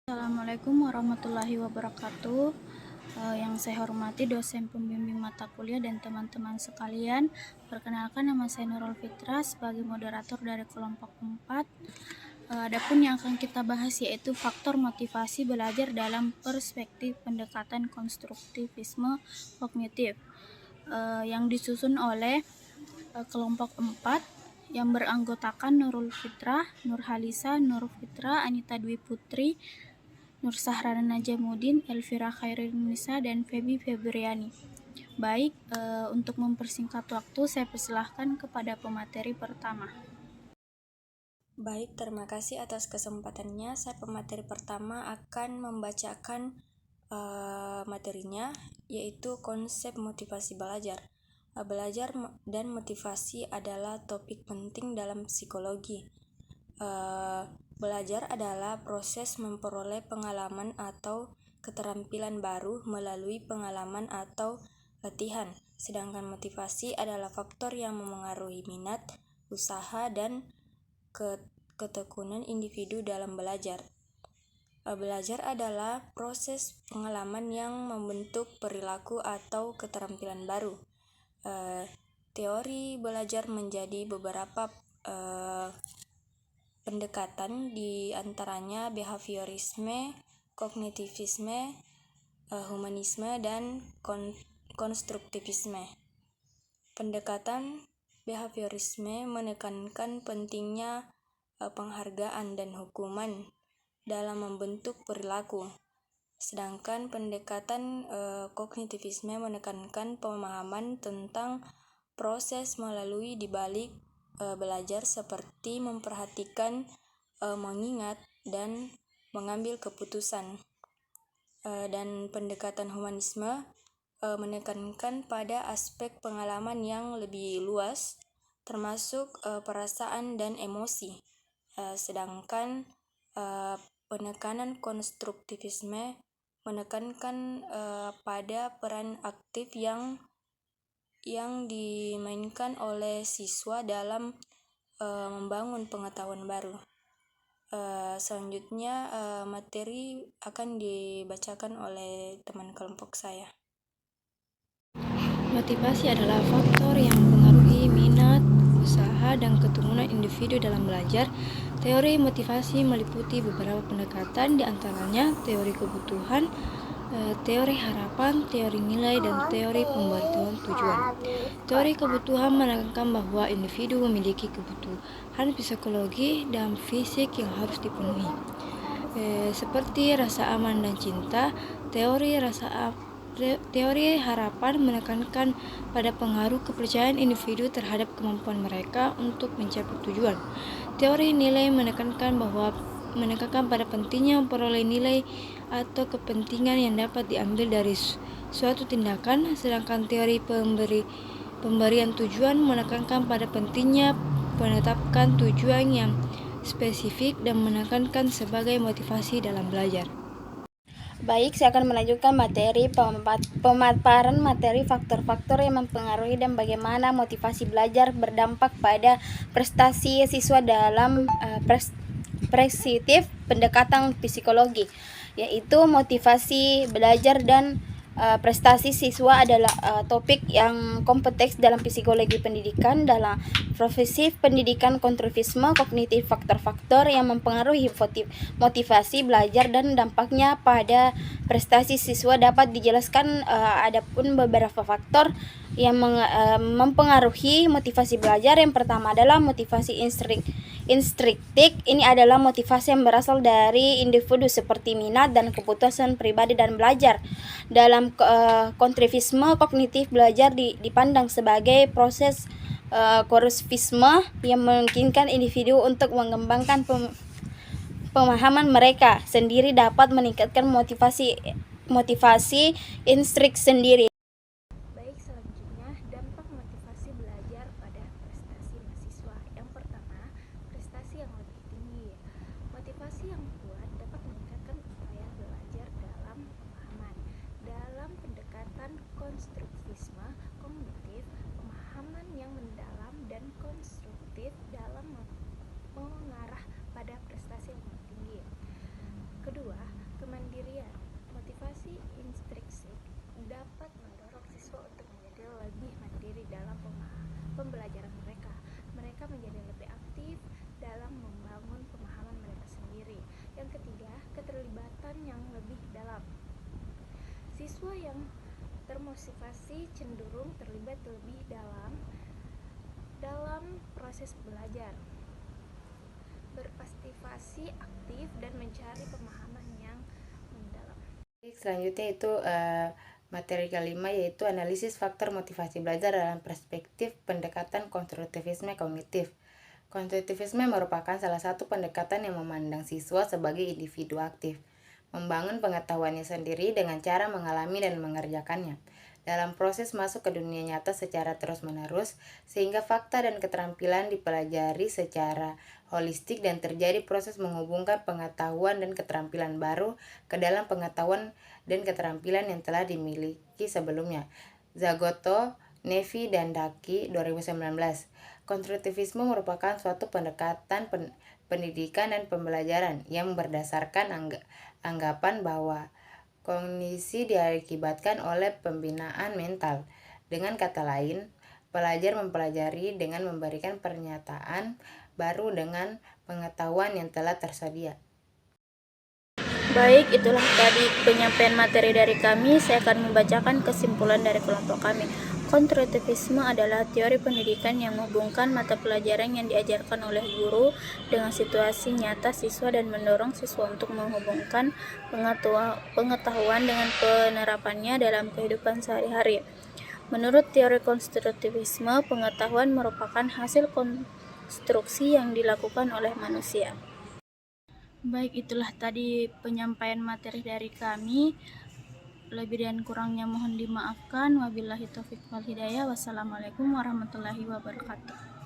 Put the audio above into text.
Assalamualaikum warahmatullahi wabarakatuh. Yang saya hormati dosen pembimbing mata kuliah dan teman-teman sekalian. Perkenalkan, nama saya Nurul Fitra sebagai moderator dari kelompok 4. Adapun yang akan kita bahas yaitu faktor motivasi belajar dalam perspektif pendekatan konstruktivisme kognitif, yang disusun oleh kelompok 4 yang beranggotakan Nurul Fitrah, Nur Halisa, Nur Fitra, Anita Dwi Putri, Nur Sahrana Najamuddin, Elvira Khairunnisa, dan Feby Febriani. Baik, untuk mempersingkat waktu, saya persilahkan kepada pemateri pertama. Baik, terima kasih atas kesempatannya. Saya pemateri pertama akan membacakan materinya, yaitu konsep motivasi belajar. Belajar dan motivasi adalah topik penting dalam psikologi. Belajar adalah proses memperoleh pengalaman atau keterampilan baru melalui pengalaman atau latihan. Sedangkan motivasi adalah faktor yang memengaruhi minat, usaha, dan ketekunan individu dalam belajar. Belajar adalah proses pengalaman yang membentuk perilaku atau keterampilan baru. Teori belajar menjadi beberapa pendekatan, di antaranya behaviorisme, kognitivisme, humanisme, dan konstruktivisme. Pendekatan behaviorisme menekankan pentingnya penghargaan dan hukuman dalam membentuk perilaku. Sedangkan pendekatan kognitivisme menekankan pemahaman tentang proses melalui dibalik belajar seperti memperhatikan, mengingat, dan mengambil keputusan. Dan pendekatan humanisme menekankan pada aspek pengalaman yang lebih luas, termasuk perasaan dan emosi. Sedangkan penekanan konstruktivisme menekankan pada peran aktif yang dimainkan oleh siswa dalam membangun pengetahuan baru. Selanjutnya materi akan dibacakan oleh teman kelompok saya. Motivasi adalah faktor yang mempengaruhi minat, usaha, dan ketekunan individu dalam belajar. Teori motivasi meliputi beberapa pendekatan, di antaranya teori kebutuhan, teori harapan, teori nilai, dan teori pemberitahuan tujuan. Teori kebutuhan menekankan bahwa individu memiliki kebutuhan psikologi dan fisik yang harus dipenuhi, seperti rasa aman dan cinta. Teori harapan menekankan pada pengaruh kepercayaan individu terhadap kemampuan mereka untuk mencapai tujuan. Teori nilai menekankan pada pentingnya memperoleh nilai atau kepentingan yang dapat diambil dari suatu tindakan. Sedangkan teori pemberian tujuan menekankan pada pentingnya menetapkan tujuan yang spesifik dan menekankan sebagai motivasi dalam belajar. Baik, saya akan melanjutkan materi pemaparan materi faktor-faktor yang mempengaruhi dan bagaimana motivasi belajar berdampak pada prestasi siswa dalam perspektif pendekatan psikologi, yaitu motivasi belajar dan prestasi siswa adalah topik yang kompleks dalam psikologi pendidikan. Dalam profesi pendidikan konstruktivisme kognitif, faktor-faktor yang mempengaruhi motivasi belajar dan dampaknya pada prestasi siswa dapat dijelaskan. Adapun beberapa faktor yang mempengaruhi motivasi belajar. Yang pertama adalah motivasi instruktif. Ini adalah motivasi yang berasal dari individu seperti minat dan keputusan pribadi dan belajar. Dalam konstruktivisme kognitif, belajar dipandang sebagai proses konstruktivisme yang memungkinkan individu untuk mengembangkan pemahaman mereka sendiri, dapat meningkatkan motivasi instrik sendiri. Baik, selanjutnya dampak motivasi belajar pada prestasi mahasiswa. Yang pertama, prestasi yang lebih tinggi. Motivasi yang kuat dapat meningkatkan upaya belajar dalam pemahaman. Dalam pendekatan konstruktivisme kognitif, pemahaman yang mendalam dan konstruktif dalam mengarah pada prestasi yang lebih tinggi. Kedua, kemandirian. Motivasi intrinsik dapat mendorong siswa untuk menjadi lebih mandiri dalam pembelajaran mereka. Mereka menjadi lebih aktif dalam membangun pemahaman mereka sendiri. Yang ketiga, keterlibatan yang lebih dalam. Siswa yang termotivasi cenderung terlibat lebih dalam proses belajar, berpartisipasi aktif dan mencari pemahaman yang mendalam. Selanjutnya itu materi kelima, yaitu analisis faktor motivasi belajar dalam perspektif pendekatan konstruktivisme kognitif. Konstruktivisme merupakan salah satu pendekatan yang memandang siswa sebagai individu aktif, membangun pengetahuannya sendiri dengan cara mengalami dan mengerjakannya dalam proses masuk ke dunia nyata secara terus-menerus, sehingga fakta dan keterampilan dipelajari secara holistik dan terjadi proses menghubungkan pengetahuan dan keterampilan baru ke dalam pengetahuan dan keterampilan yang telah dimiliki sebelumnya. Zagoto, Nevi, dan Daki 2019. Konstruktivisme merupakan suatu pendekatan pendidikan dan pembelajaran yang berdasarkan anggapan bahwa kognisi diakibatkan oleh pembinaan mental. Dengan kata lain, pelajar mempelajari dengan memberikan pernyataan baru dengan pengetahuan yang telah tersedia. Baik, itulah tadi penyampaian materi dari kami. Saya akan membacakan kesimpulan dari kelompok kami. Konstruktivisme adalah teori pendidikan yang menghubungkan mata pelajaran yang diajarkan oleh guru dengan situasi nyata siswa dan mendorong siswa untuk menghubungkan pengetahuan dengan penerapannya dalam kehidupan sehari-hari. Menurut teori konstruktivisme, pengetahuan merupakan hasil konstruksi yang dilakukan oleh manusia. Baik, itulah tadi penyampaian materi dari kami. Lebih dan kurangnya mohon dimaafkan. Wabillahi taufiq wal hidayah. Wassalamualaikum warahmatullahi wabarakatuh.